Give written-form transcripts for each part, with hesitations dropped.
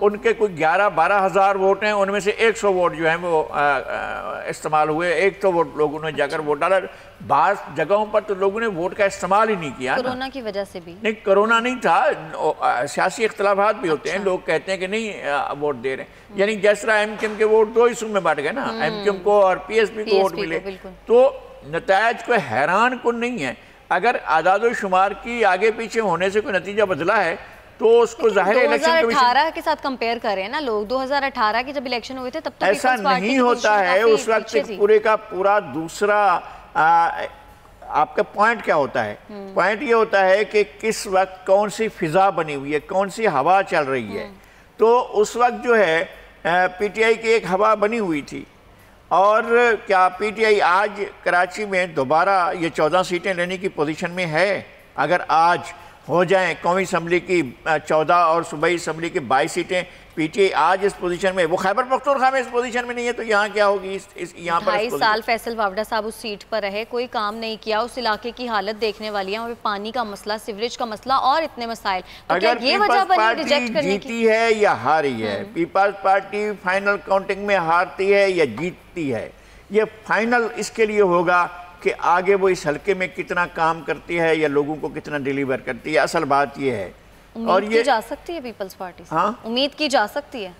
ان کے کوئی 11-12 ہزار ووٹ ہیں، ان میں سے 100 ووٹ جو ہیں وہ استعمال ہوئے، 100 ووٹ لوگوں نے جا کر ووٹ ڈالا۔ بعض جگہوں پر تو لوگوں نے ووٹ کا استعمال ہی نہیں کیا، کرونا کی وجہ سے بھی نہیں، کرونا نہیں تھا، سیاسی اختلافات بھی ہوتے ہیں، لوگ کہتے ہیں کہ نہیں ووٹ دے رہے ہیں، یعنی جس طرح ایم کیو ایم کے ووٹ 2 حصوں میں بانٹ گئے نا، ایم کیو ایم کو اور پی ایس پی کو ووٹ ملے، تو نتائج کوئی حیران کن نہیں ہے۔ اگر اعداد و شمار کی آگے پیچھے ہونے سے کوئی نتیجہ بدلا ہے تو اس کو ظاہر ہے الیکشن کمیشن 2018 کے ساتھ کمپیئر کر رہے ہیں نا لوگ، 2018 کے جب الیکشن ہوئے تھے تب تو ایسا نہیں ہوتا ہے، اس وقت پورے کا پورا دوسرا آپ کا پوائنٹ کیا ہوتا ہے؟ پوائنٹ یہ ہوتا ہے کہ کس وقت کون سی فضا بنی ہوئی ہے، کون سی ہوا چل رہی ہے، تو اس وقت جو ہے پی ٹی آئی کی ایک ہوا بنی ہوئی تھی، اور کیا پی ٹی آئی آج کراچی میں دوبارہ یہ 14 سیٹیں لینے کی پوزیشن میں ہے؟ اگر آج ہو جائیں قومی اسمبلی کی 14 اور صوبائی اسمبلی کی 22 سیٹیں، پی ٹی آئی آج اس پوزیشن میں، وہ خیبر پختونخوا میں اس پوزیشن میں نہیں ہے، تو یہاں کیا ہوگی؟ یہاں پر 2.5 سال فیصل واوڈہ صاحب اس سیٹ پر رہے، کوئی کام نہیں کیا، اس علاقے کی حالت دیکھنے والی ہے، وہاں پہ پانی کا مسئلہ، سیوریج کا مسئلہ اور اتنے مسائل، تو کیا یہ وجہ بنی ریجیکٹ کرنے کی؟ جیتی ہے یا ہاری ہے؟ پیپلز پارٹی فائنل کاؤنٹنگ میں ہارتی ہے یا جیتتی ہے؟ یہ فائنل اس کے لیے ہوگا کہ آگے وہ اس حلقے میں کتنا کام کرتی ہے یا لوگوں کو کتنا ڈیلیور کرتی ہے، اصل بات یہ ہے۔ امید کی جا سکتی ہے پیپلز پارٹی سے؟ امید کی جا سکتی ہے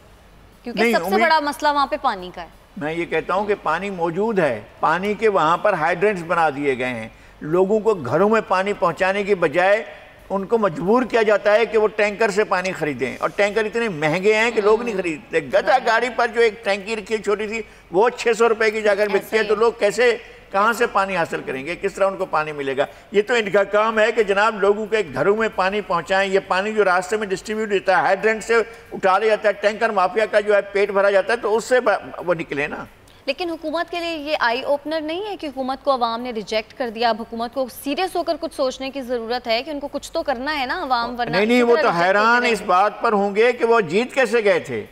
کیونکہ سب سے بڑا مسئلہ وہاں پہ پانی کا ہے۔ میں یہ کہتا ہوں کہ پانی موجود ہے، پانی کے وہاں پر ہائیڈرنٹس بنا دیے گئے ہیں، لوگوں کو گھروں میں پانی پہنچانے کی بجائے ان کو مجبور کیا جاتا ہے کہ وہ ٹینکر سے پانی خریدیں، اور ٹینکر اتنے مہنگے ہیں کہ لوگ نہیں خریدتے۔ گدا گاڑی پر جو ایک ٹینکی رکھی چھوٹی تھی وہ 600 روپے کی جا کر بکتی ہے، تو لوگ کیسے کہاں سے پانی حاصل کریں گے؟ کس طرح ان کو پانی ملے گا؟ یہ تو ان کا کام ہے کہ جناب لوگوں کے گھروں میں پانی پہنچائیں۔ یہ پانی جو راستے میں ڈسٹریبیوٹ ہوتا ہے، ہائیڈرنٹ سے اٹھا لیا جاتا ہے، ٹینکر مافیا کا جو ہے پیٹ بھرا جاتا ہے، تو اس سے وہ نکلے نا۔ لیکن حکومت کے لیے یہ آئی اوپنر نہیں ہے کہ حکومت کو عوام نے ریجیکٹ کر دیا، اب حکومت کو سیریس ہو کر کچھ سوچنے کی ضرورت ہے کہ ان کو کچھ تو کرنا ہے نا عوام، ورنہ نہیں، وہ تو حیران اس بات پر ہوں گے کہ وہ جیت کیسے گئے تھے،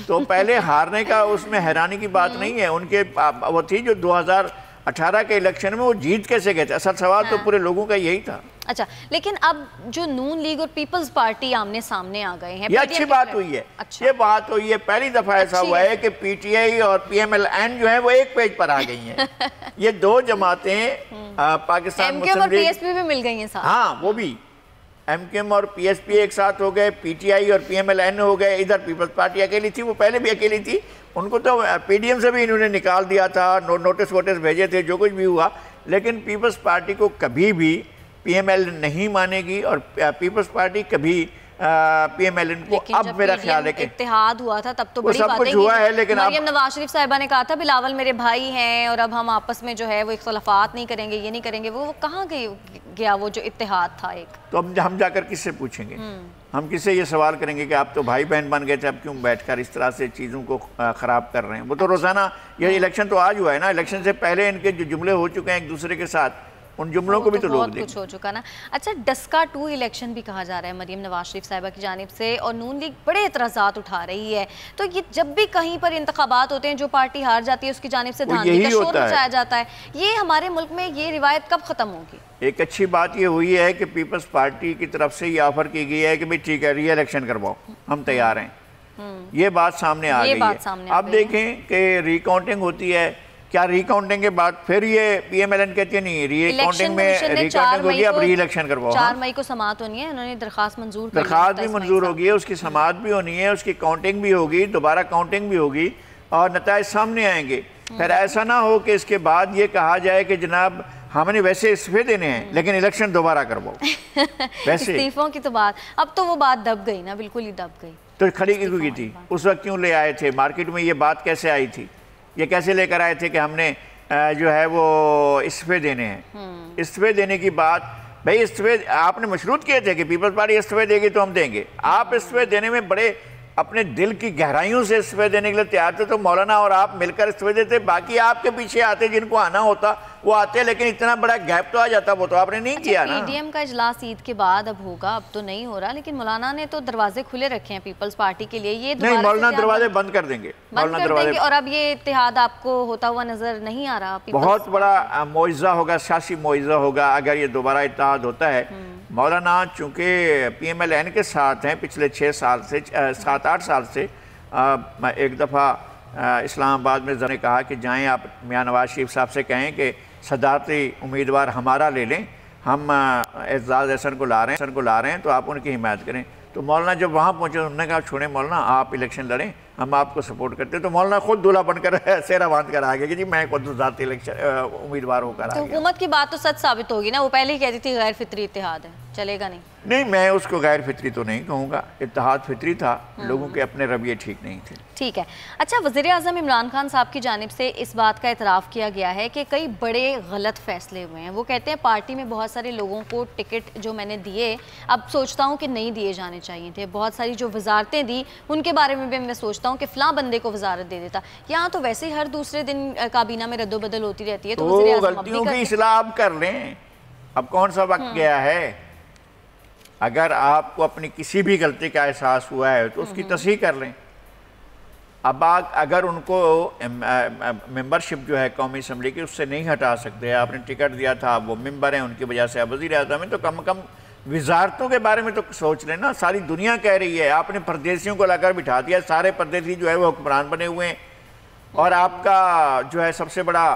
تو پہلے ہارنے کا اس میں حیرانی کی بات نہیں ہے۔ ان کے وہ تھی جو 2018 کے الیکشن میں وہ جیت کیسے گئے تھے، اصل سوال تو پورے لوگوں کا یہی تھا۔ اچھا، لیکن اب جو نون لیگ اور پیپلز پارٹی آمنے سامنے آ گئے ہیں، یہ اچھی بات ہوئی ہے، یہ بات ہوئی ہے، پہلی دفعہ ایسا ہوا ہے کہ پی ٹی آئی اور پی ایم ایل این جو ہیں وہ ایک پیج پر آ گئی ہیں۔ یہ دو جماعتیں پاکستان ایم کیو ایم اور پی ایس پی بھی مل گئی ہیں ساتھ، ہاں وہ بھی ایم کیو ایم اور پی ایس پی ایک ساتھ ہو گئے، پی ٹی آئی اور پی ایم ایل این ہو گئے، ادھر پیپلز پارٹی اکیلی تھی، وہ پہلے بھی اکیلی تھی، ان کو تو پی ڈی ایم سے بھی انہوں نے نکال دیا تھا، نوٹس ووٹس بھیجے تھے، جو کچھ بھی ہوا، لیکن پیپلز پارٹی کو کبھی بھی پی ایم ایل نہیں مانے گی، اور پیپلز پارٹی کبھی پی ایم ایل ان کو، اب میرا خیال ہے کہ اتحاد ہوا تھا تب تو بڑی باتیں کی، مریم نواز شریف صاحبہ نے کہا تھا بلاول میرے بھائی ہیں اور اب ہم آپس میں جو ہے وہ اختلافات نہیں کریں گے، یہ نہیں کریں گے، وہ کہاں گیا وہ جو اتحاد تھا ایک؟ تو ہم جا کر کس سے پوچھیں گے؟ ہم کس سے یہ سوال کریں گے کہ آپ تو بھائی بہن بن گئے تھے، اب کیوں بیٹھ کر اس طرح سے چیزوں کو خراب کر رہے ہیں؟ وہ تو روزانہ، یہ الیکشن تو آج ہوا ہے نا، الیکشن سے پہلے ان کے جو جملے ہو چکے ہیں ایک دوسرے کے ساتھ، ان جملوں کو بھی تو لوگ دیکھیں۔ بہت کچھ ہو چکا نا۔ اچھا، ڈسکا 2 الیکشن بھی کہا جا رہا ہے مریم نواز شریف صاحبہ کی جانب سے، اور نون لیگ بڑے اعتراضات اٹھا رہی ہے، تو یہ جب بھی کہیں پر انتخابات ہوتے ہیں جو پارٹی ہار جاتی ہے اس کی جانب سے دھاندلی کا شور مچایا جاتا ہے، یہ ہمارے ملک میں یہ روایت کب ختم ہوگی؟ ایک اچھی بات یہ ہوئی ہے کہ پیپلز پارٹی کی طرف سے یہ آفر کی گئی ہے کہ بھئی ٹھیک ہے ری الیکشن کرواؤ، ہم تیار ہیں، یہ بات سامنے آ گئی ہے۔ اب دیکھیں کہ ری کاؤنٹنگ ہوتی ہے، کیا ری کاؤنٹنگ کے بعد پھر یہ پی ایم ایل این کہتی ہے نہیں ری کاؤنٹنگ میں ری کاؤنٹنگ ہوگی، اب ری الیکشن کرواؤ۔ 4 مئی کو سماعت ہونی ہے، انہوں نے درخواست منظور کر لی، درخواست بھی منظور ہوگی ہے، اس کی سماعت بھی ہونی ہے، اس کی کاؤنٹنگ بھی ہوگی، دوبارہ کاؤنٹنگ بھی ہوگی، اور نتائج سامنے آئیں گے۔ پھر ایسا نہ ہو کہ اس کے بعد یہ کہا جائے کہ جناب ہم نے ویسے استعفے دینے ہیں لیکن الیکشن دوبارہ کرواؤ۔ ویسے استعفوں کی تو بات، اب تو وہ بات دب گئی نا، بالکل ہی دب گئی۔ تو کھڑی کیوں کی تھی؟ اس وقت کیوں لے آئے تھے مارکیٹ میں؟ یہ بات کیسے آئی تھی؟ یہ کیسے لے کر آئے تھے کہ ہم نے جو ہے وہ استعفے دینے ہیں؟ استعفے دینے کی بات، بھئی استعفے آپ نے مشروط کیے تھے کہ پیپلز پارٹی استعفے دے گی تو ہم دیں گے، آپ استعفے دینے میں بڑے اپنے دل کی گہرائیوں سے استعفے دینے کے لیے تیار تھے، تو مولانا اور آپ مل کر استعفے دیتے، باقی آپ کے پیچھے آتے جن کو آنا ہوتا وہ آتے، لیکن اتنا بڑا گیپ تو آ جاتا، وہ تو آپ نے نہیں کیا نا۔ پی ڈی ایم کا اجلاس عید کے بعد اب ہوگا، اب تو نہیں ہو رہا، لیکن مولانا نے تو دروازے کھلے رکھے ہیں پیپلز پارٹی کے لیے، یہ نہیں، مولانا دروازے بند کر دیں گے، اور اب یہ اتحاد آپ کو ہوتا ہوا نظر نہیں آ رہا؟ بہت بڑا معجزہ ہوگا، سیاسی معجزہ ہوگا اگر یہ دوبارہ اتحاد ہوتا ہے۔ مولانا چونکہ پی ایم ایل این کے ساتھ ہیں پچھلے 7-8 سال سے، ایک دفعہ اسلام آباد میں نے کہا کہ جائیں آپ میاں نواز شریف صاحب سے کہیں کہ صدارتی امیدوار ہمارا لے لیں، ہم اعزاز احسن کو لا رہے ہیں تو آپ ان کی حمایت کریں۔ تو مولانا جب وہاں پہنچے انہوں نے کہا چھوڑیں مولانا، آپ الیکشن لڑیں، ہم آپ کو سپورٹ کرتے ہیں۔ تو مولانا خود دولہا بن کر سہرا باندھ کر آگے کہ جی میں خود ذاتی الیکشن امیدوار ہو کر آگیا۔ حکومت کی بات تو سچ ثابت ہوگی نا، وہ پہلے ہی کہتی تھی غیر فطری اتحاد ہے، چلے گا نہیں؟ میں اس کو غیر فطری تو نہیں کہوں گا، اتحاد فطری تھا، لوگوں کے اپنے رویے ٹھیک نہیں تھے۔ ٹھیک ہے۔ اچھا، وزیر اعظم عمران خان صاحب کی جانب سے اس بات کا اعتراف کیا گیا ہے کہ کئی بڑے غلط فیصلے ہوئے ہیں۔ وہ کہتے ہیں پارٹی میں بہت سارے لوگوں کو ٹکٹ جو میں نے دیے اب سوچتا ہوں کہ نہیں دیے جانے چاہیے تھے، بہت ساری جو وزارتیں دی ان کے بارے میں بھی میں سوچتا ہوں کہ فلاں بندے کو وزارت دے دیتا۔ یہاں تو ویسے ہی ہر دوسرے دن کابینہ میں رد و بدل ہوتی رہتی ہے، تو وزیر اعظم غلطیوں کی اصلاح اب کر لیں، اب کون سا وقت گیا ہے؟ اگر آپ کو اپنی کسی بھی غلطی کا احساس ہوا ہے تو اس کی تصحیح کر لیں۔ اب اگر ان کو ممبرشپ جو ہے قومی اسمبلی کی اس سے نہیں ہٹا سکتے، آپ نے ٹکٹ دیا تھا، وہ ممبر ہیں، ان کی وجہ سے اب وزیر اعظم ہیں، تو کم کم وزارتوں کے بارے میں تو سوچ لیں نا۔ ساری دنیا کہہ رہی ہے، آپ نے پردیسیوں کو لا کر بٹھا دیا، سارے پردیسی جو ہے وہ حکمران بنے ہوئے ہیں، اور آپ کا جو ہے سب سے بڑا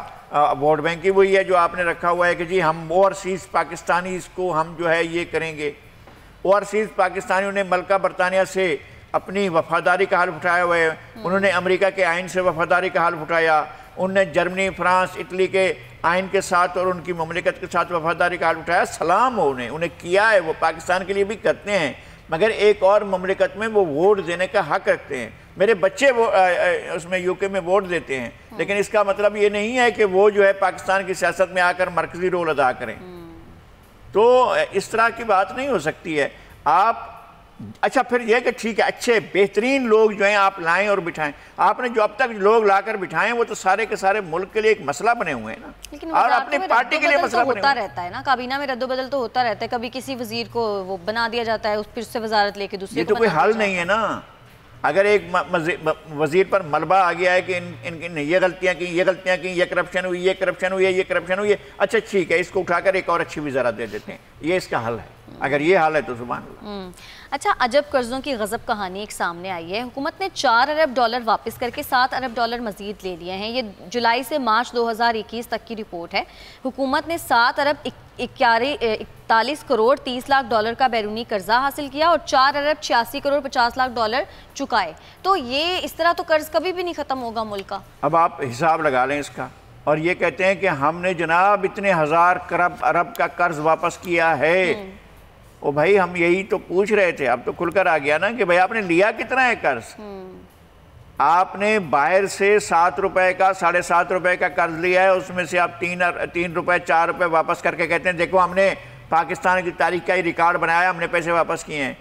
ووٹ بینک ہی وہی ہے جو آپ نے رکھا ہوا ہے کہ جی ہم اوورسیز پاکستانیز کو ہم جو ہے یہ کریں گے۔ اوورسیز پاکستانیوں نے ملکہ برطانیہ سے اپنی وفاداری کا حلف اٹھایا ہوئے، انہوں نے امریکہ کے آئین سے وفاداری کا حلف اٹھایا، انہوں نے جرمنی، فرانس، اٹلی کے آئین کے ساتھ اور ان کی مملکت کے ساتھ وفاداری کا حلف اٹھایا۔ سلام ہو انہیں کیا ہے، وہ پاکستان کے لیے بھی کرتے ہیں، مگر ایک اور مملکت میں وہ ووٹ دینے کا حق رکھتے ہیں۔ میرے بچے اس میں یو کے میں ووٹ دیتے ہیں، لیکن اس کا مطلب یہ نہیں ہے کہ وہ جو ہے پاکستان کی سیاست میں آ کر مرکزی رول ادا کریں۔ تو اس طرح کی بات نہیں ہو سکتی ہے۔ آپ اچھا پھر یہ کہ ٹھیک ہے، اچھے بہترین لوگ جو ہیں آپ لائیں اور بٹھائیں۔ آپ نے جو اب تک لوگ لا کر بٹھائیں وہ تو سارے کے سارے ملک کے لیے ایک مسئلہ بنے ہوئے ہیں نا، اور اپنی پارٹی کے لیے مسئلہ بنے ہوتا رہتا ہے نا، کابینہ میں رد و بدل تو ہوتا رہتا ہے، کبھی کسی وزیر کو وہ بنا دیا جاتا ہے، پھر سے وزارت لے کے دوسرے یہ تو کوئی حل نہیں ہے نا۔ اگر ایک وزیر پر ملبہ آ گیا ہے کہ ان نے یہ غلطیاں کی، یہ کرپشن ہوئی، یہ کرپشن ہوئی ہے، اچھا ٹھیک ہے، اس کو اٹھا کر ایک اور اچھی وزارت دے دیتے ہیں، یہ اس کا حل ہے۔ اگر یہ حل ہے تو سبحان اللہ۔ اچھا، عجب قرضوں کی غضب کہانی ایک سامنے آئی ہے۔ حکومت نے $4 ارب واپس کر کے $7 ارب مزید لے لیے ہیں۔ یہ جولائی سے مارچ 2021 تک کی رپورٹ ہے۔ حکومت نے $7 ارب 41 کروڑ 30 لاکھ ڈالر کا بیرونی قرضہ حاصل کیا اور $4 ارب 86 کروڑ 50 لاکھ ڈالر چکائے۔ تو یہ اس طرح تو قرض کبھی بھی نہیں ختم ہوگا ملک کا۔ اب آپ حساب لگا لیں اس کا، اور یہ کہتے ہیں کہ ہم نے جناب اتنے ہزار ارب کا قرض واپس کیا ہے۔ او بھائی ہم یہی تو پوچھ رہے تھے، اب تو کھل کر آ گیا نا کہ بھائی آپ نے لیا کتنا ہے قرض؟ آپ نے باہر سے $7 کا $7.5 کا قرض لیا ہے، اس میں سے آپ $3 $4 واپس کر کے کہتے ہیں دیکھو ہم نے پاکستان کی تاریخ کا ہی ریکارڈ بنایا، ہم نے پیسے واپس کیے ہیں۔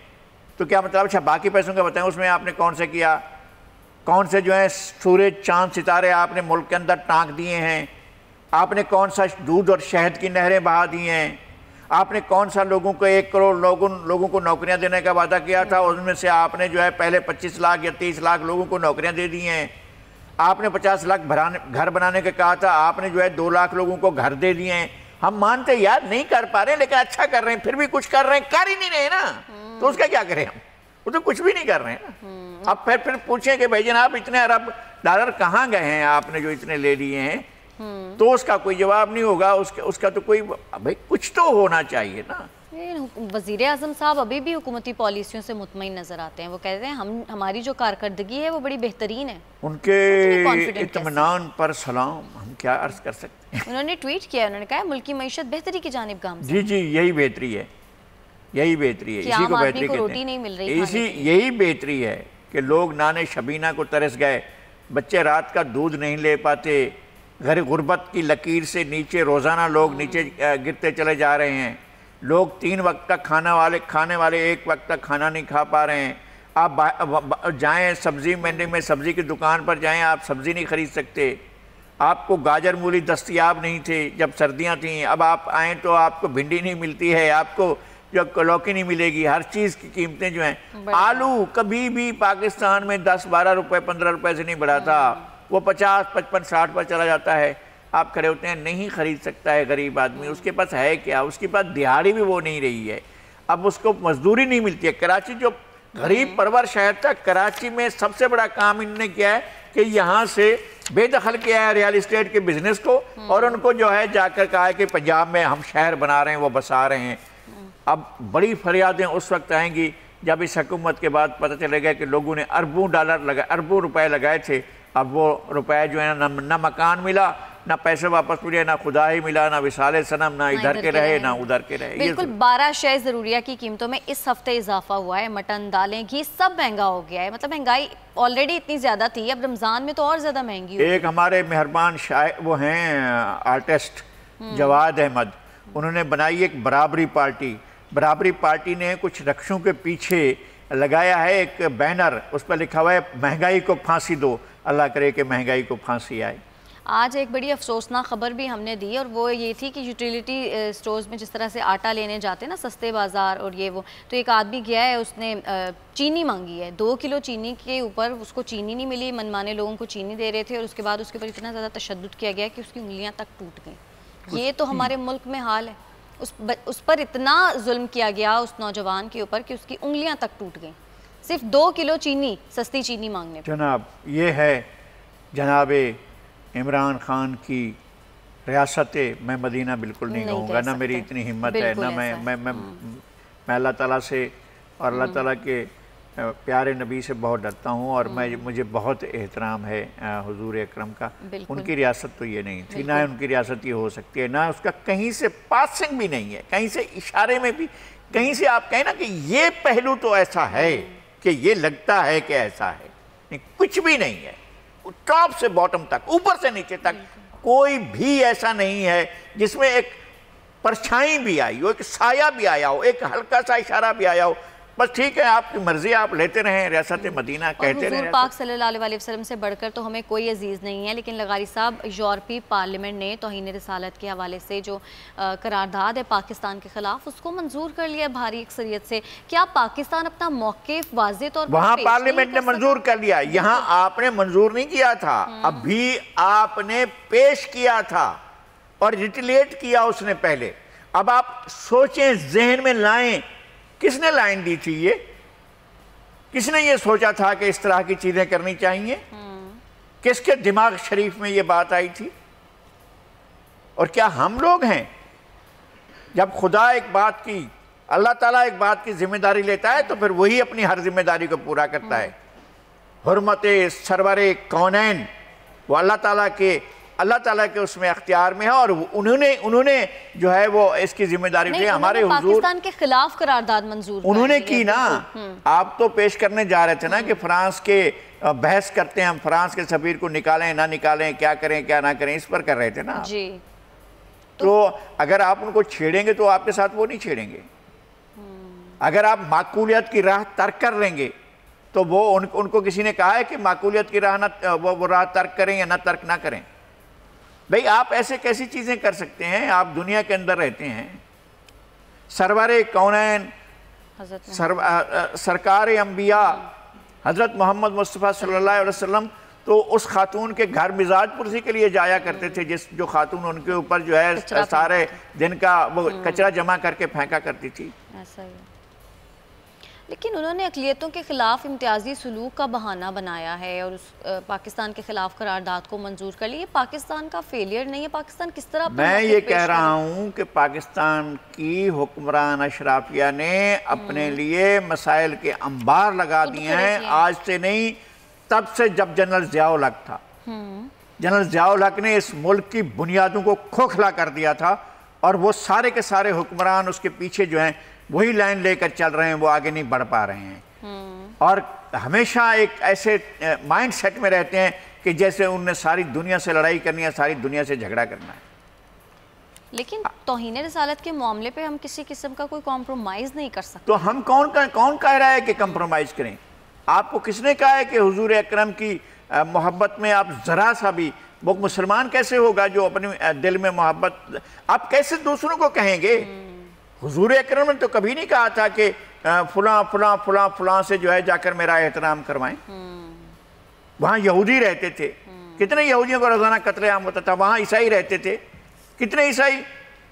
تو کیا مطلب؟ اچھا باقی پیسوں کا بتائیں، اس میں آپ نے کون سے کیا؟ کون سے جو ہیں سورج چاند ستارے آپ نے ملک کے اندر ٹانک دیے ہیں؟ آپ نے کون سا دودھ اور شہد کی نہریں بہا دی ہیں؟ آپ نے کون سا لوگوں کو 1 کروڑ لوگوں کو نوکریاں دینے کا وعدہ کیا تھا، اس میں سے آپ نے جو ہے پہلے 25 لاکھ یا 30 لاکھ لوگوں کو نوکریاں دے دی ہیں۔ آپ نے 50 لاکھ گھر بنانے کا کہا تھا، آپ نے جو ہے 2 لاکھ لوگوں کو گھر دے دیے ہیں۔ ہم مانتے یار نہیں کر پا رہے ہیں لیکن اچھا کر رہے ہیں، پھر بھی کچھ کر رہے ہیں، کر ہی نہیں رہے نا، تو اس کا کیا کریں ہم؟ وہ تو کچھ بھی نہیں کر رہے ہیں نا۔ اب پھر پوچھیں کہ بھائی جناب اتنے ارب ڈالر کہاں گئے ہیں آپ نے جو اتنے لے لیے ہیں؟ تو اس کا کوئی جواب نہیں ہوگا، اس کا تو کوئی بھائی کچھ تو ہونا چاہیے نا۔ وزیر اعظم صاحب ابھی بھی حکومتی پالیسیوں سے مطمئن نظر آتے ہیں، وہ کہتے ہیں ہماری جو کارکردگی ہے وہ بڑی بہترین ہے۔ ان کے اطمینان پر سلام، ہم کیا عرض کر سکتے ہیں۔ انہوں نے ٹویٹ کیا، انہوں نے کہا ملکی معیشت بہتری کی جانب گامزن ہے۔ جی یہی بہتری ہے، یہی بہتری ہے، اسی کو بہتری کہتے ہیں۔ یہی بہتری ہے کہ لوگ نانے شبینہ کو ترس گئے، بچے رات کا دودھ نہیں لے پاتے، غربت کی لکیر سے نیچے روزانہ لوگ نیچے گرتے چلے جا رہے ہیں، لوگ 3 وقت کا کھانے والے 1 وقت تک کھانا نہیں کھا پا رہے ہیں۔ آپ جائیں سبزی منڈی میں، سبزی کی دکان پر جائیں، آپ سبزی نہیں خرید سکتے۔ آپ کو گاجر مولی دستیاب نہیں تھے جب سردیاں تھیں، اب آپ آئیں تو آپ کو بھنڈی نہیں ملتی ہے، آپ کو جو لوکی نہیں ملے گی، ہر چیز کی قیمتیں جو ہیں۔ آلو کبھی بھی پاکستان میں 10 12 روپے 15 روپے سے نہیں بڑھا تھا، وہ 50 55 60 پر چلا جاتا ہے۔ آپ کھڑے ہوتے ہیں نہیں خرید سکتا ہے غریب آدمی، اس کے پاس ہے کیا؟ اس کے پاس دیہاڑی بھی وہ نہیں رہی ہے۔ اب اس کو مزدوری نہیں ملتی ہے. کراچی جو غریب پرور شہر تھا, کراچی میں سب سے بڑا کام انہوں نے کیا ہے کہ یہاں سے بے دخل کیا ہے ریال اسٹیٹ کے بزنس کو, اور ان کو جو ہے جا کر کہا ہے کہ پنجاب میں ہم شہر بنا رہے ہیں, وہ بسا رہے ہیں. اب بڑی فریادیں اس وقت آئیں گی جب اس حکومت کے بعد پتہ چلے گا کہ لوگوں نے اربوں روپے لگائے تھے. اب وہ روپے جو ہے نہ مکان ملا, نہ پیسے واپس ملے, نہ خدا ہی ملا, نہ وصال صنم, نہ ادھر کے رہے نہ ادھر کے رہے. بالکل 12 شے ضروریہ کی قیمتوں میں اس ہفتے اضافہ ہوا ہے. مٹن, دالیں, گھی سب مہنگا ہو گیا ہے. مطلب مہنگائی آلریڈی اتنی زیادہ تھی, اب رمضان میں تو اور زیادہ مہنگی ہوئی. ایک ہمارے مہربان شاعر وہ ہیں آرٹسٹ جواد احمد, انہوں نے بنائی ایک برابری پارٹی. برابری پارٹی نے کچھ رکشوں کے پیچھے لگایا ہے ایک بینر, اس پر لکھا ہوا ہے مہنگائی کو پھانسی دو, اللہ کرے کہ مہنگائی کو پھانسی آئے. آج ایک بڑی افسوسناک خبر بھی ہم نے دی, اور وہ یہ تھی کہ یوٹیلیٹی سٹورز میں جس طرح سے آٹا لینے جاتے ہیں نا سستے بازار اور یہ وہ, تو ایک آدمی گیا ہے, اس نے چینی مانگی ہے, 2 کلو چینی کے اوپر اس کو چینی نہیں ملی. منمانے لوگوں کو چینی دے رہے تھے, اور اس کے بعد اس کے اوپر اتنا زیادہ تشدد کیا گیا کہ اس کی انگلیاں تک ٹوٹ گئیں. یہ تو ہمارے ملک میں حال ہے. اس پر اتنا ظلم کیا گیا اس نوجوان کے اوپر کہ اس کی انگلیاں تک ٹوٹ گئیں صرف 2 کلو چینی, سستی چینی مانگنے پر. جناب یہ ہے جناب عمران خان کی ریاست. میں مدینہ بالکل نہیں کہوں گا, نہ میری اتنی ہمت ہے, نہ میں اللہ تعالیٰ سے اور اللہ تعالیٰ کے پیارے نبی سے بہت ڈرتا ہوں, اور مجھے بہت احترام ہے حضور اکرم کا. ان کی ریاست تو یہ نہیں تھی, نہ ان کی ریاست یہ ہو سکتی ہے, نہ اس کا کہیں سے پاسنگ بھی نہیں ہے, کہیں سے اشارے میں بھی, کہیں سے آپ کہیں نا کہ یہ پہلو تو ایسا ہے کہ یہ لگتا ہے کہ ایسا ہے. کچھ بھی نہیں ہے. ٹاپ سے باٹم تک, اوپر سے نیچے تک کوئی بھی ایسا نہیں ہے جس میں ایک پرچھائی بھی آئی ہو, ایک سایہ بھی آیا ہو, ایک ہلکا سا اشارہ بھی آیا ہو. بس ٹھیک ہے, آپ کی مرضی, آپ لیتے رہیں ریاست مدینہ کہتے رہیں. حضور پاک صلی اللہ علیہ وسلم سے بڑھ کر تو ہمیں کوئی عزیز نہیں ہے. لیکن لغاری صاحب, یورپی پارلیمنٹ نے توہین رسالت کے حوالے سے جو قرارداد ہے پاکستان کے خلاف, اس کو منظور کر لیا بھاری اکثریت سے. کیا پاکستان اپنا موقف واضح طور پر وہاں پارلیمنٹ نے منظور کر لیا, یہاں آپ نے منظور نہیں کیا تھا, ابھی آپ نے پیش کیا تھا اور ریٹیلیٹ کیا اس نے پہلے. اب آپ سوچیں, ذہن میں لائیں, کس نے لائن دی تھی یہ؟ کس نے یہ سوچا تھا کہ اس طرح کی چیزیں کرنی چاہیے؟ کس کے دماغ شریف میں یہ بات آئی تھی؟ اور کیا ہم لوگ ہیں؟ جب خدا ایک بات کی, اللہ تعالیٰ ایک بات کی ذمہ داری لیتا ہے تو پھر وہی اپنی ہر ذمہ داری کو پورا کرتا ہے. حرمت سرور کونین وہ اللہ تعالیٰ کے اس میں اختیار میں ہے, اور انہوں نے جو ہے وہ اس کی ذمہ داری لی. ہمارے حضور پاکستان کے خلاف قرارداد منظور انہوں نے کی نا. آپ تو پیش کرنے جا رہے تھے نا کہ فرانس کے بحث کرتے ہیں, ہم فرانس کے سفیر کو نکالیں نہ نکالیں, کیا کریں کیا نہ کریں, اس پر کر رہے تھے نا جی. تو اگر آپ ان کو چھیڑیں گے تو آپ کے ساتھ وہ نہیں چھیڑیں گے. اگر آپ معقولیت کی راہ ترک کر لیں گے تو وہ ان کو کسی نے کہا ہے کہ معقولیت کی راہ وہ راہ ترک کریں یا نہ ترک نہ کریں. بھئی آپ ایسے کیسی چیزیں کر سکتے ہیں؟ آپ دنیا کے اندر رہتے ہیں, سرور کونین سرکار انبیاء حضرت محمد مصطفیٰ صلی اللہ علیہ وسلم تو اس خاتون کے گھر مزاج پرسی کے لیے جایا کرتے تھے, جو خاتون ان کے اوپر جو ہے سارے دن کا وہ کچرا جمع کر کے پھینکا کرتی تھی. ایسا ہی. لیکن انہوں نے اقلیتوں کے خلاف امتیازی سلوک کا بہانہ بنایا ہے اور پاکستان کے خلاف قرارداد کو منظور کر لیا. پاکستان کا فیلئر نہیں ہے. پاکستان کس طرح میں یہ کہہ رہا ہوں کہ پاکستان کی حکمران اشرافیہ نے اپنے لیے مسائل کے انبار لگا دیے ہیں. آج سے نہیں, تب سے جب جنرل ضیاء الحق تھا. جنرل ضیاء الحق نے اس ملک کی بنیادوں کو کھوکھلا کر دیا تھا, اور وہ سارے کے سارے حکمران اس کے پیچھے جو ہیں وہی لائن لے کر چل رہے ہیں, وہ آگے نہیں بڑھ پا رہے ہیں, اور ہمیشہ ایک ایسے مائنڈ سیٹ میں رہتے ہیں کہ جیسے انہوں نے ساری دنیا سے لڑائی کرنی ہے, ساری دنیا سے جھگڑا کرنا ہے. لیکن توہین رسالت کے معاملے پہ ہم کسی قسم کا کوئی کمپرومائز نہیں کر سکتے. تو ہم کون کہہ رہا ہے کہ کمپرومائز کریں؟ آپ کو کس نے کہا ہے کہ حضور اکرم کی محبت میں آپ ذرا سا بھی, وہ مسلمان کیسے ہوگا جو اپنے دل میں محبت, آپ کیسے دوسروں کو کہیں گے؟ حضور اکرم نے تو کبھی نہیں کہا تھا کہ فلاں فلاں فلاں فلاں سے جو ہے جا کر میرا احترام کروائیں. وہاں یہودی رہتے تھے, کتنے یہودیوں کو روزانہ قتل عام ہوتا تھا. وہاں عیسائی رہتے تھے, کتنے عیسائی.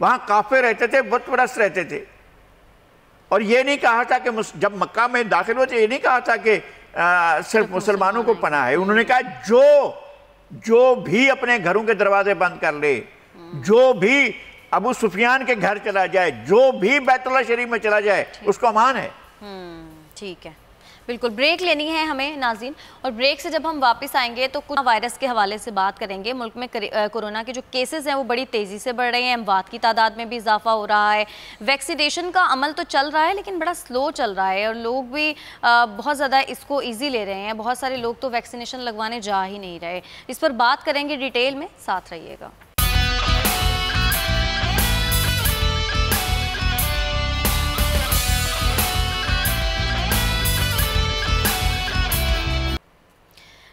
وہاں کافر رہتے تھے, بت پرست رہتے تھے. اور یہ نہیں کہا تھا کہ جب مکہ میں داخل ہوئے تو یہ نہیں کہا تھا کہ صرف مسلمانوں کو پناہ ہے. انہوں نے کہا جو بھی اپنے گھروں کے دروازے بند کر لے, جو بھی ابو سفیان کے گھر چلا جائے, جو بھی بیت اللہ شریف میں چلا جائے, اس کو امان ہے. ٹھیک ہے, بالکل. بریک لینی ہے ہمیں ناظرین, اور بریک سے جب ہم واپس آئیں گے تو کورونا وائرس کے حوالے سے بات کریں گے. ملک میں کورونا کے جو کیسز ہیں وہ بڑی تیزی سے بڑھ رہے ہیں, اموات کی تعداد میں بھی اضافہ ہو رہا ہے. ویکسینیشن کا عمل تو چل رہا ہے لیکن بڑا سلو چل رہا ہے, اور لوگ بھی بہت زیادہ اس کو ایزی لے رہے ہیں. بہت سارے لوگ تو ویکسینیشن لگوانے جا ہی نہیں رہے. اس پر بات کریں گے ڈیٹیل میں, ساتھ رہیے گا.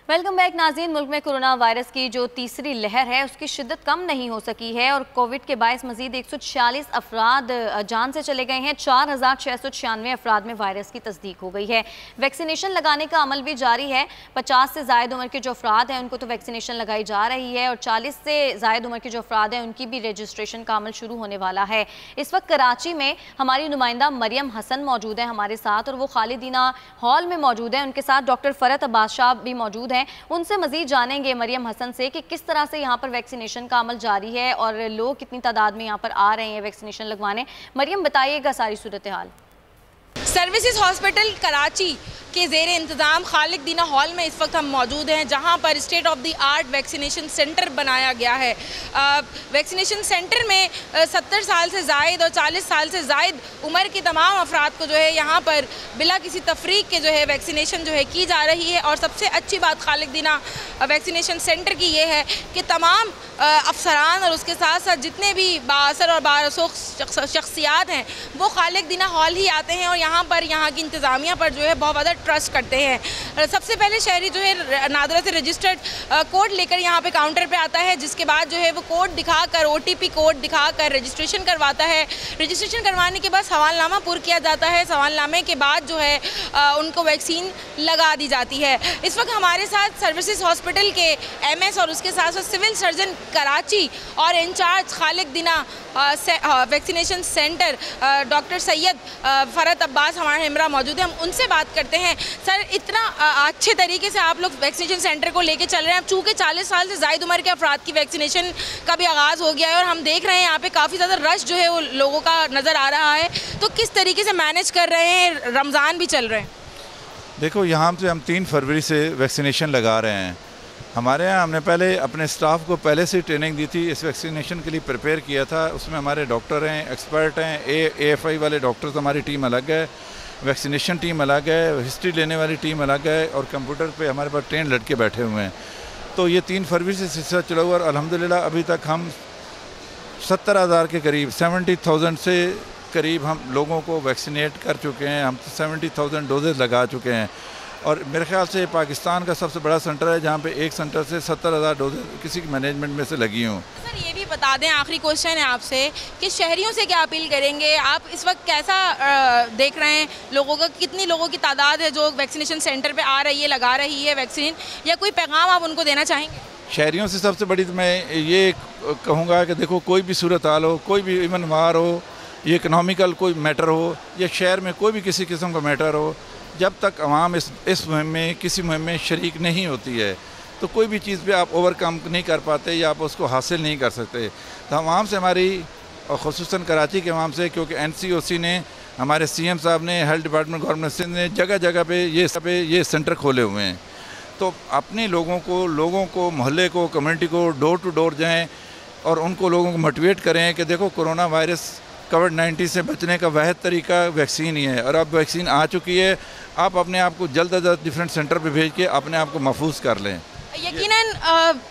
ویلکم بیک ناظرین. ملک میں کورونا وائرس کی جو تیسری لہر ہے اس کی شدت کم نہیں ہو سکی ہے, اور کووڈ کے باعث مزید 146 افراد جان سے چلے گئے ہیں. 4696 افراد میں وائرس کی تصدیق ہو گئی ہے. ویکسینیشن لگانے کا عمل بھی جاری ہے. 50 سے زائد عمر کے جو افراد ہیں ان کو تو ویکسینیشن لگائی جا رہی ہے, اور 40 سے زائد عمر کے جو افراد ہیں ان کی بھی رجسٹریشن کا عمل شروع ہونے والا ہے. اس وقت کراچی میں ہماری نمائندہ مریم حسن موجود ہیں ہمارے ساتھ, اور وہ خالدینہ ہال میں موجود ہیں. ان کے ساتھ ڈاکٹر فرحت عباس شاہ بھی موجود ہیں. ان سے مزید جانیں گے مریم حسن سے کہ کس طرح سے یہاں پر ویکسینیشن کا عمل جاری ہے اور لوگ کتنی تعداد میں یہاں پر آ رہے ہیں ویکسینیشن لگوانے. مریم, بتائیے گا ساری صورتحال. سروسز ہاسپٹل کراچی کے زیر انتظام خالق دینہ ہال میں اس وقت ہم موجود ہیں, جہاں پر state of the art vaccination centre بنایا گیا ہے. ویکسینیشن سینٹر میں 70 سال سے زائد اور 40 سال سے زائد عمر کے تمام افراد کو جو ہے یہاں پر بلا کسی تفریق کے جو ہے ویکسینیشن جو ہے کی جا رہی ہے. اور سب سے اچھی بات خالق دینہ ویکسینیشن سینٹر کی یہ ہے کہ تمام افسران اور اس کے ساتھ ساتھ جتنے بھی بااثر اور بارسوخ شخصیات ہیں وہ خالق دینہ ہال ہی آتے ہیں, اور یہاں کی انتظامیہ پر جو ہے بہت زیادہ ٹرسٹ کرتے ہیں. سب سے پہلے شہری جو ہے نادرہ سے رجسٹرڈ کوڈ لے کر یہاں پہ کاؤنٹر پہ آتا ہے, جس کے بعد جو ہے وہ کوڈ دکھا کر OTP کوڈ دکھا کر رجسٹریشن کرواتا ہے. رجسٹریشن کروانے کے بعد سوال نامہ پر کیا جاتا ہے. سوال نامے کے بعد جو ہے ان کو ویکسین لگا دی جاتی ہے. اس وقت ہمارے ساتھ سروسز ہاسپٹل کے MS اور اس کے ساتھ ساتھ سول سرجن کراچی اور انچارج خالق دینہ ویکسینیشن سینٹر ڈاکٹر سید فرحت عباس ہمارے ہمراہ موجود ہیں. ہم ان سے بات کرتے ہیں. سر, اتنا اچھے طریقے سے آپ لوگ ویکسینیشن سینٹر کو لے کے چل رہے ہیں, چونکہ 40 سال سے زائد عمر کے افراد کی ویکسینیشن کا بھی آغاز ہو گیا ہے, اور ہم دیکھ رہے ہیں یہاں پہ کافی زیادہ رش جو ہے وہ لوگوں کا نظر آ رہا ہے, تو کس طریقے سے مینیج کر رہے ہیں؟ رمضان بھی چل رہے ہیں. دیکھو, یہاں سے ہم 3 فروری سے ویکسینیشن لگا رہے ہیں. ہمارے یہاں ہم نے پہلے اپنے سٹاف کو پہلے سے ٹریننگ دی تھی, اس ویکسینیشن کے لیے پریپیئر کیا تھا. اس میں ہمارے ڈاکٹر ہیں, ایکسپرٹ ہیں, AFI والے ڈاکٹرز ہماری ٹیم الگ ہے, ویکسینیشن ٹیم الگ ہے, ہسٹری لینے والی ٹیم الگ ہے, اور کمپیوٹر پہ ہمارے پاس ٹرین لڑکے بیٹھے ہوئے ہیں. تو یہ 3 فروری سے سلسلہ چلا ہوا, اور الحمدللہ ابھی تک ہم 70,000 کے قریب 70,000 سے قریب ہم لوگوں کو ویکسینیٹ کر چکے ہیں. ہم 70,000 ڈوزز لگا چکے ہیں, اور میرے خیال سے پاکستان کا سب سے بڑا سینٹر ہے جہاں پہ ایک سینٹر سے 70,000 ڈوزز کسی کی مینجمنٹ میں سے لگی ہوں. سر, یہ بھی بتا دیں, آخری کوشچن ہے آپ سے, کہ شہریوں سے کیا اپیل کریں گے آپ؟ اس وقت کیسا دیکھ رہے ہیں لوگوں کا, کتنی لوگوں کی تعداد ہے جو ویکسینیشن سینٹر پہ آ رہی ہے, لگا رہی ہے ویکسین, یا کوئی پیغام آپ ان کو دینا چاہیں گے؟ شہریوں سے سب سے بڑی میں یہ کہوں گا کہ دیکھو, کوئی بھی صورتحال ہو, کوئی بھی ایون وار ہو, یہ اکنامیکل کوئی میٹر ہو, یا شہر میں کوئی بھی کسی قسم کا میٹر ہو, جب تک عوام اس مہم میں کسی مہم میں شریک نہیں ہوتی ہے تو کوئی بھی چیز پہ آپ اوور کم نہیں کر پاتے, یا آپ اس کو حاصل نہیں کر سکتے. تو عوام سے ہماری, اور خصوصاً کراچی کے عوام سے, کیونکہ NCOC نے, ہمارے CM صاحب نے, ہیلتھ ڈپارٹمنٹ گورنمنٹ سندھ نے جگہ جگہ پہ یہ سینٹر کھولے ہوئے ہیں. تو اپنے لوگوں کو محلے کو, کمیونٹی کو ڈور ٹو ڈور جائیں, اور ان کو لوگوں کو موٹیویٹ کریں کہ دیکھو, کورونا وائرس کووڈ-19 سے بچنے کا واحد طریقہ ویکسین ہی ہے, اور اب ویکسین آ چکی ہے. آپ اپنے آپ کو جلد از جلد ڈفرینٹ سینٹر پہ بھیج کے اپنے آپ کو محفوظ کر لیں. یقیناً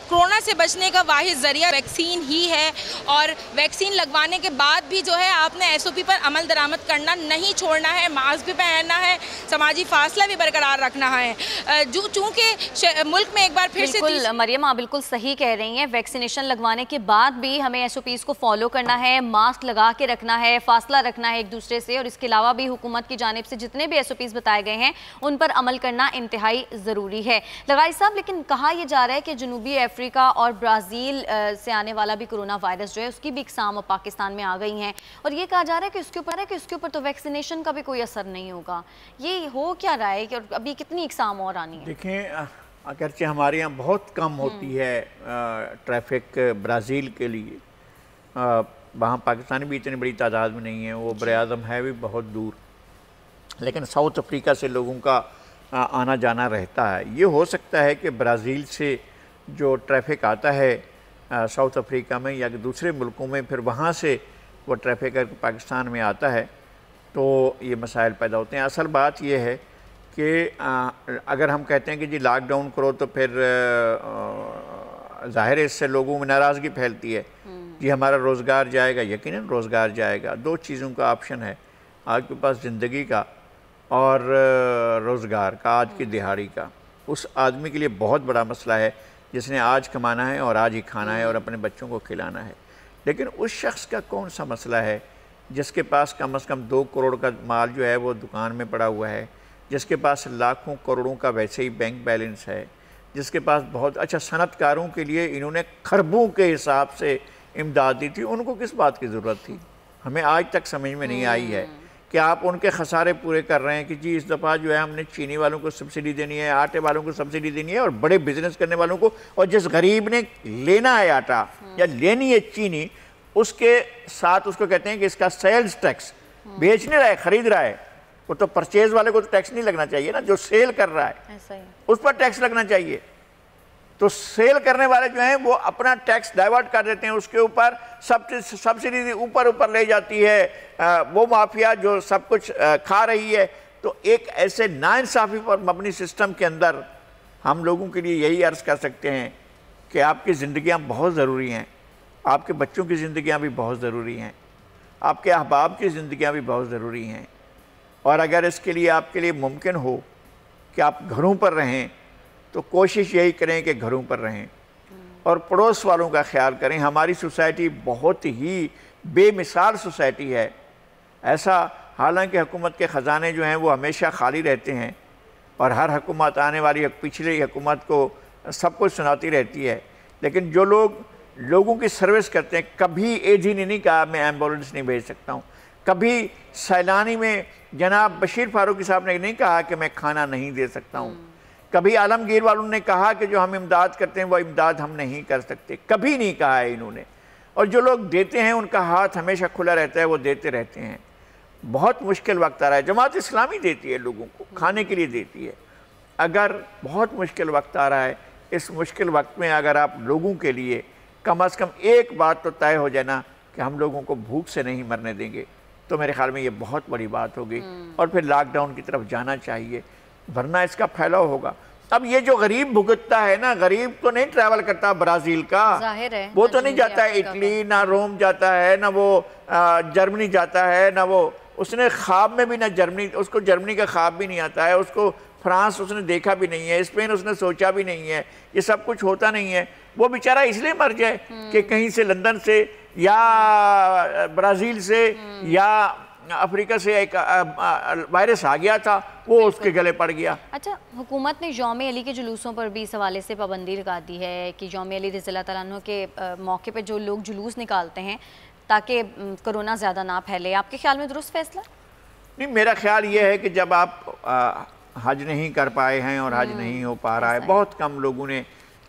کورونا سے بچنے کا واحد ذریعہ ویکسین ہی ہے, اور ویکسین لگوانے کے بعد بھی جو ہے آپ نے SOP پر عمل درآمد کرنا نہیں چھوڑنا ہے, ماسک بھی پہننا ہے, سماجی فاصلہ بھی برقرار رکھنا ہے. چونکہ ملک میں ایک بار پھر سے بالکل مریم, آپ بالکل صحیح کہہ رہی ہیں. ویکسینیشن لگوانے کے بعد بھی ہمیں SOPs کو فالو کرنا ہے, ماسک لگا کے رکھنا ہے, فاصلہ رکھنا ہے ایک دوسرے سے, اور اس کے علاوہ بھی حکومت کی جانب سے جتنے بھی SOPs بتائے گئے ہیں ان پر عمل کرنا انتہائی ضروری ہے. لغاری صاحب, لیکن کہا یہ جا رہا ہے کہ جنوبی افریقہ اور برازیل سے آنے والا بھی کرونا وائرس جو ہے اس کی بھی اقسام پاکستان میں آ گئی ہیں، اور یہ کہا جا رہا ہے کہ اس کے اوپر تو ویکسینیشن کا بھی کوئی اثر نہیں ہوگا. یہ ہو کیا رہا ہے کہ ابھی کتنی اقسام اور آنی ہے؟ دیکھیں اگرچہ ہمارے یہاں بہت کم ہوتی ہے ٹریفک برازیل کے لیے، وہاں پاکستانی بھی اتنی بڑی تعداد میں نہیں ہے، وہ براعظم ہے بھی بہت دور، لیکن ساؤتھ افریقہ سے لوگوں کا آنا جانا رہتا ہے. یہ ہو سکتا ہے کہ برازیل سے جو ٹریفک آتا ہے ساؤتھ افریقہ میں یا دوسرے ملکوں میں، پھر وہاں سے وہ ٹریفک پاکستان میں آتا ہے تو یہ مسائل پیدا ہوتے ہیں. اصل بات یہ ہے کہ اگر ہم کہتے ہیں کہ جی لاک ڈاؤن کرو تو پھر ظاہر ہے اس سے لوگوں میں ناراضگی پھیلتی ہے، جی ہمارا روزگار جائے گا. یقیناً روزگار جائے گا. دو چیزوں کا آپشن ہے آپ کے پاس، زندگی کا اور روزگار کا، آج کی دہاڑی کا. اس آدمی کے لیے بہت بڑا مسئلہ ہے جس نے آج کمانا ہے اور آج ہی کھانا ہے اور اپنے بچوں کو کھلانا ہے. لیکن اس شخص کا کون سا مسئلہ ہے جس کے پاس کم از کم 2 کروڑ کا مال جو ہے وہ دکان میں پڑا ہوا ہے، جس کے پاس لاکھوں کروڑوں کا ویسے ہی بینک بیلنس ہے، جس کے پاس بہت اچھا صنعت کاروں کے لیے انہوں نے خربوں کے حساب سے امداد دی تھی. ان کو کس بات کی ضرورت تھی؟ ہمیں آج تک سمجھ میں نہیں آئی ہے کہ آپ ان کے خسارے پورے کر رہے ہیں کہ جی اس دفعہ جو ہے ہم نے چینی والوں کو سبسڈی دینی ہے، آٹے والوں کو سبسڈی دینی ہے اور بڑے بزنس کرنے والوں کو، اور جس غریب نے لینا ہے آٹا یا لینی ہے چینی اس کے ساتھ اس کو کہتے ہیں کہ اس کا سیلز ٹیکس، بیچ نہیں رہا ہے خرید رہا ہے، وہ تو پرچیز والے کو تو ٹیکس نہیں لگنا چاہیے نا، جو سیل کر رہا ہے اس پر ٹیکس لگنا چاہیے. تو سیل کرنے والے جو ہیں وہ اپنا ٹیکس ڈائیورٹ کر دیتے ہیں، اس کے اوپر سبسڈی اوپر لے جاتی ہے وہ مافیا جو سب کچھ کھا رہی ہے. تو ایک ایسے ناانصافی پر مبنی سسٹم کے اندر ہم لوگوں کے لیے یہی عرض کر سکتے ہیں کہ آپ کی زندگیاں بہت ضروری ہیں، آپ کے بچوں کی زندگیاں بھی بہت ضروری ہیں، آپ کے احباب کی زندگیاں بھی بہت ضروری ہیں. اور اگر اس کے لیے آپ کے لیے ممکن ہو کہ آپ گھروں پر رہیں تو کوشش یہی کریں کہ گھروں پر رہیں اور پڑوس والوں کا خیال کریں. ہماری سوسائٹی بہت ہی بے مثال سوسائٹی ہے. ایسا حالانکہ حکومت کے خزانے جو ہیں وہ ہمیشہ خالی رہتے ہیں اور ہر حکومت آنے والی پچھلی حکومت کو سب کچھ سناتی رہتی ہے، لیکن جو لوگ لوگوں کی سروس کرتے ہیں، کبھی ایک دن نہیں کہا میں ایمبولنس نہیں بھیج سکتا ہوں، کبھی سیلانی میں جناب بشیر فاروقی صاحب نے نہیں کہا کہ میں کھانا نہیں دے سکتا ہوں، کبھی عالمگیر والوں نے کہا کہ جو ہم امداد کرتے ہیں وہ امداد ہم نہیں کر سکتے، کبھی نہیں کہا ہے انہوں نے. اور جو لوگ دیتے ہیں ان کا ہاتھ ہمیشہ کھلا رہتا ہے، وہ دیتے رہتے ہیں. بہت مشکل وقت آ رہا ہے، جماعت اسلامی دیتی ہے لوگوں کو کھانے کے لیے دیتی ہے. اگر بہت مشکل وقت آ رہا ہے، اس مشکل وقت میں اگر آپ لوگوں کے لیے کم از کم ایک بات تو طے ہو جائے نا کہ ہم لوگوں کو بھوک سے نہیں مرنے دیں گے، تو میرے خیال میں یہ بہت بڑی بات ہوگی. اور پھر لاک ڈاؤن کی طرف جانا چاہیے، ورنہ اس کا پھیلاؤ ہوگا. اب یہ جو غریب بھگتتا ہے نا، غریب تو نہیں ٹریول کرتا برازیل کا، وہ تو نہیں جاتا ہے اٹلی، نہ روم جاتا ہے، نہ وہ جرمنی جاتا ہے، نہ وہ اس نے خواب میں بھی نہ جرمنی، اس کو جرمنی کا خواب بھی نہیں آتا ہے، اس کو فرانس اس نے دیکھا بھی نہیں ہے، اسپین اس نے سوچا بھی نہیں ہے، یہ سب کچھ ہوتا نہیں ہے. وہ بیچارہ اس لیے مر جائے کہ کہیں سے لندن سے یا برازیل سے یا افریقہ سے ایک وائرس آ گیا تھا، وہ اس کے گلے پڑ گیا. اچھا، حکومت نے یوم علی کے جلوسوں پر بھی اس حوالے سے پابندی لگا دی ہے کہ یوم علی رضی اللہ تعالیٰ عنہ کے موقع پہ جو لوگ جلوس نکالتے ہیں تاکہ کرونا زیادہ نہ پھیلے. آپ کے خیال میں درست فیصلہ؟ نہیں، میرا خیال یہ ہے کہ جب آپ حج نہیں کر پائے ہیں اور حج نہیں ہو پا رہا ہے، بہت کم لوگوں نے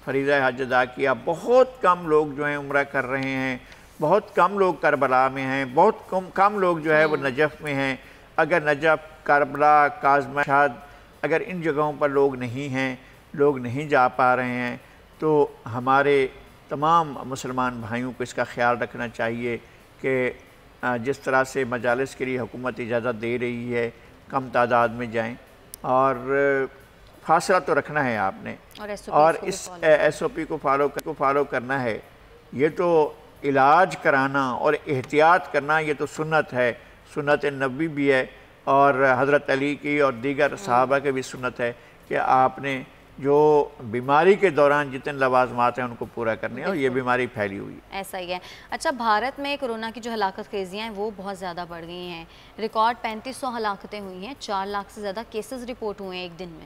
فریضہ حج ادا کیا، بہت کم لوگ جو ہیں عمرہ کر رہے ہیں، بہت کم لوگ کربلا میں ہیں، بہت کم لوگ جو ہے وہ نجف میں ہیں. اگر نجف، کربلا، کاظمہ شہد، اگر ان جگہوں پر لوگ نہیں ہیں، لوگ نہیں جا پا رہے ہیں، تو ہمارے تمام مسلمان بھائیوں کو اس کا خیال رکھنا چاہیے کہ جس طرح سے مجالس کے لیے حکومت اجازت دے رہی ہے کم تعداد میں جائیں، اور فاصلہ تو رکھنا ہے آپ نے، اور اس ایس او پی کو فالو کرنا ہے. یہ تو علاج کرانا اور احتیاط کرنا یہ تو سنت ہے، سنت نبوی بھی ہے، اور حضرت علی کی اور دیگر صحابہ کے بھی سنت ہے کہ آپ نے جو بیماری کے دوران جتنے لوازمات ہیں ان کو پورا کرنے ہیں، اور یہ بیماری پھیلی ہوئی ہے. ایسا ہی ہے. اچھا، بھارت میں کرونا کی جو ہلاکت خیزیاں ہیں وہ بہت زیادہ بڑھ گئی ہیں، ریکارڈ 3500 ہلاکتیں ہوئی ہیں، 4 لاکھ سے زیادہ کیسز رپورٹ ہوئے ہیں ایک دن میں.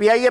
PIA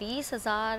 20,000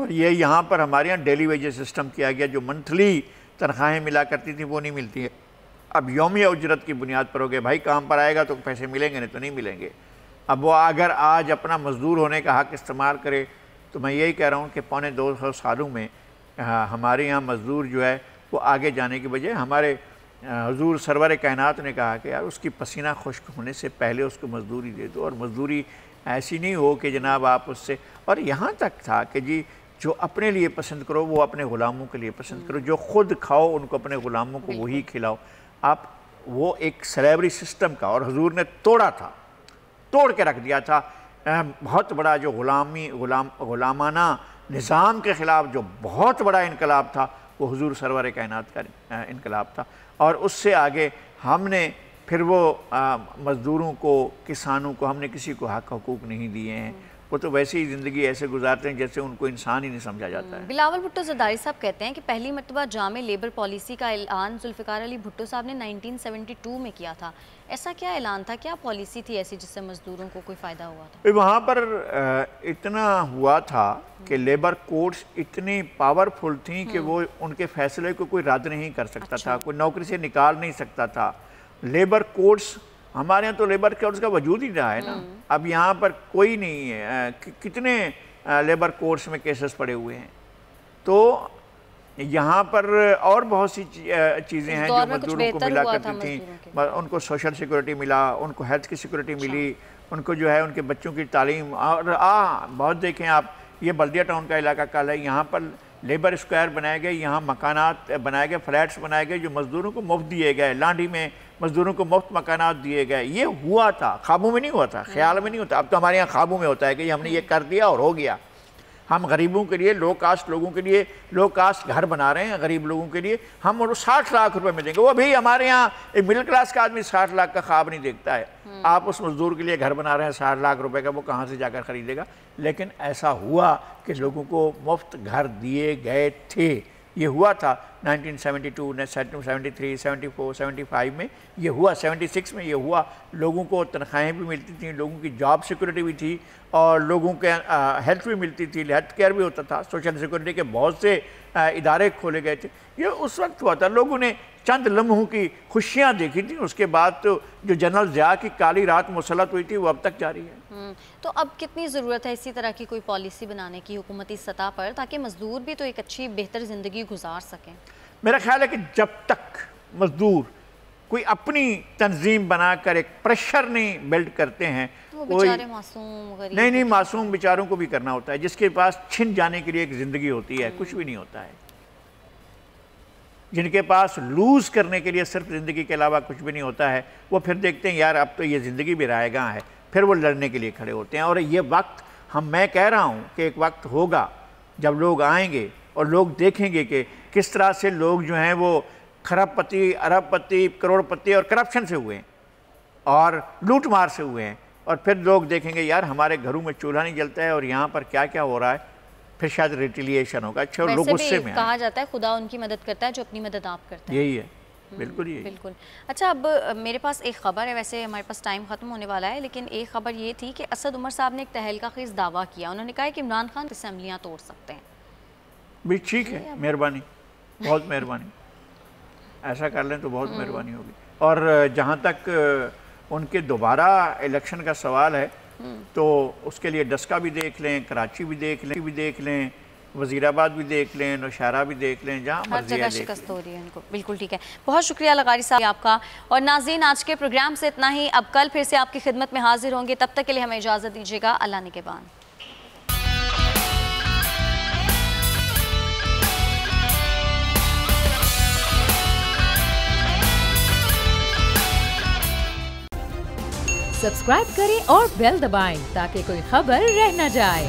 اور یہ یہاں پر ہمارے یہاں ڈیلی ویجز سسٹم کیا گیا، جو منتھلی تنخواہیں ملا کرتی تھیں وہ نہیں ملتی ہے، اب یومیہ اجرت کی بنیاد پر ہو گئے، بھائی کام پر آئے گا تو پیسے ملیں گے نہیں تو نہیں ملیں گے۔ اب وہ اگر آج اپنا مزدور ہونے کا حق استعمال کرے تو میں یہی کہہ رہا ہوں کہ 250 سالوں میں ہمارے یہاں مزدور جو ہے وہ آگے جانے کی بجائے ہمارے حضور سرور کائنات نے کہا کہ یار اس کی پسینہ خشک ہونے سے پہلے اس کو مزدوری دے دو، اور مزدوری ایسی نہیں ہو کہ جناب آپ اس سے، اور یہاں تک تھا کہ جی جو اپنے لیے پسند کرو وہ اپنے غلاموں کے لیے پسند کرو، جو خود کھاؤ ان کو اپنے غلاموں کو وہی کھلاؤ۔ آپ وہ ایک سلیوری سسٹم کا، اور حضور نے توڑ کے رکھ دیا تھا، بہت بڑا جو غلامانہ نظام کے خلاف جو بہت بڑا انقلاب تھا وہ حضور سرور کائنات کا انقلاب تھا، اور اس سے آگے ہم نے پھر وہ مزدوروں کو، کسانوں کو، ہم نے کسی کو حق حقوق نہیں دیے ہیں، وہ تو ویسے ہی زندگی ایسے گزارتے ہیں جیسے ان کو انسان ہی نہیں سمجھا جاتا ہے۔ بلاول بھٹو زرداری صاحب کہتے ہیں کہ پہلی مرتبہ جامع لیبر پالیسی کا اعلان ذوالفقار علی بھٹو صاحب نے 1972 میں کیا تھا، ایسا کیا اعلان تھا، کیا پالیسی تھی ایسی جس سے مزدوروں کو کوئی فائدہ ہوا تھا؟ وہاں پر اتنا ہوا تھا کہ لیبر کورٹس اتنی پاورفل تھیں کہ وہ ان کے فیصلے کو کوئی رد نہیں کر سکتا تھا، کوئی نوکری سے نکال نہیں سکتا تھا۔ لیبر کورٹس، ہمارے ہاں تو لیبر کورٹس کا وجود ہی رہا ہے نا، اب یہاں پر کوئی نہیں ہے، کتنے لیبر کورٹس میں کیسز پڑے ہوئے ہیں، تو یہاں پر اور بہت سی چیزیں ہیں جو مزدوروں کو ملا کرتی تھیں، ان کو سوشل سیکورٹی ملا، ان کو ہیلتھ کی سیکورٹی ملی، ان کو جو ہے ان کے بچوں کی تعلیم، اور بہت دیکھیں آپ یہ بلدیہ ٹاؤن کا علاقہ کل ہے، یہاں پر لیبر اسکوائر بنائے گئے، یہاں مکانات بنائے گئے، فلیٹس بنائے گئے جو مزدوروں کو مفت دیے گئے، لانڈھی میں مزدوروں کو مفت مکانات دیے گئے۔ یہ ہوا تھا، خوابوں میں نہیں ہوا تھا، خیال میں نہیں ہوتا، اب تو ہمارے یہاں خوابوں میں ہوتا ہے کہ ہم نے یہ کر دیا اور ہو گیا۔ ہم غریبوں کے لیے، لو کاسٹ لوگوں کے لیے لو کاسٹ گھر بنا رہے ہیں، غریب لوگوں کے لیے ہم انہوں 60 لاکھ روپے میں دیں گے، وہ بھی ہمارے یہاں ایک مڈل کلاس کا آدمی 60 لاکھ کا خواب نہیں دیکھتا ہے، آپ اس مزدور کے لیے گھر بنا رہے ہیں 60 لاکھ روپے کا، وہ کہاں سے جا کر خریدے گا؟ لیکن ایسا ہوا کہ لوگوں کو مفت گھر دیے گئے تھے، یہ ہوا تھا 1972 73 74 75 میں یہ ہوا، 76 میں یہ ہوا، لوگوں کو تنخواہیں بھی ملتی تھیں، لوگوں کی جاب سیکورٹی بھی تھی، اور لوگوں کے ہیلتھ بھی ملتی تھی، ہیلتھ کیئر بھی ہوتا تھا، سوشل سیکورٹی کے بہت سے ادارے کھولے گئے تھے۔ یہ اس وقت ہوا تھا، لوگوں نے چند لمحوں کی خوشیاں دیکھی تھیں، اس کے بعد تو جو جنرل ضیاء کی کالی رات مسلط ہوئی تھی وہ اب تک جاری ہے۔ تو اب کتنی ضرورت ہے اسی طرح کی کوئی پالیسی بنانے کی حکومتی سطح پر تاکہ مزدور بھی تو ایک اچھی بہتر زندگی گزار سکیں؟ میرا خیال ہے کہ جب تک مزدور کوئی اپنی تنظیم بنا کر ایک پریشر نہیں بلڈ کرتے ہیں، وہ بیچارے معصوم غریب، نہیں معصوم بیچاروں کو بھی کرنا ہوتا ہے، جس کے پاس چھن جانے کے لیے ایک زندگی ہوتی ہے، کچھ بھی نہیں ہوتا ہے، جن کے پاس لوز کرنے کے لیے صرف زندگی کے علاوہ کچھ بھی نہیں ہوتا ہے، وہ پھر دیکھتے ہیں یار اب تو یہ زندگی بھی رائے گاں ہے، پھر وہ لڑنے کے لیے کھڑے ہوتے ہیں۔ اور یہ وقت میں کہہ رہا ہوں کہ ایک وقت ہوگا جب لوگ آئیں گے اور لوگ دیکھیں گے کہ کس طرح سے لوگ جو ہیں وہ خراب پتی، ارب پتی، کروڑ پتی اور کرپشن سے ہوئے ہیں اور لوٹ مار سے ہوئے ہیں، اور پھر لوگ دیکھیں گے یار ہمارے گھروں میں چولہا نہیں جلتا ہے اور یہاں پر کیا کیا ہو رہا ہے، پھر شاید ریٹیلیشن ہوگا۔ اچھا لوگ غصے میں کہا جاتا ہے خدا ان کی مدد کرتا ہے جو اپنی مدد آپ کرتا ہے، یہی ہے، بالکل یہی۔ بالکل۔ اچھا اب میرے پاس ایک خبر ہے، ویسے ہمارے پاس ٹائم ختم ہونے والا ہے، لیکن ایک خبر یہ تھی کہ اسد عمر صاحب نے ایک تہلکہ خیز دعویٰ کیا، انہوں نے کہا کہ عمران خان اسمبلیاں توڑ سکتے ہیں۔ بھی ٹھیک ہے، مہربانی، بہت مہربانی، ایسا کر لیں تو بہت مہربانی ہوگی۔ اور جہاں تک ان کے دوبارہ الیکشن کا سوال ہے تو اس کے لیے ڈسکا بھی دیکھ لیں، کراچی بھی دیکھ لیں، وزیر آباد بھی دیکھ لیں، نوشہرہ بھی دیکھ لیں، جہاں مرضی ہے ہر جگہ شکست ہو رہی ہے ان کو۔ بالکل ٹھیک ہے، بہت شکریہ لغاری صاحب آپ کا۔ اور ناظرین آج کے پروگرام سے اتنا ہی، اب کل پھر سے آپ کی خدمت میں حاضر ہوں گے، تب تک کے لیے ہمیں اجازت دیجیے گا، اللہ نگہبان۔ سبسکرائب کریں اور بیل دبائیں تاکہ کوئی خبر رہ نہ جائے۔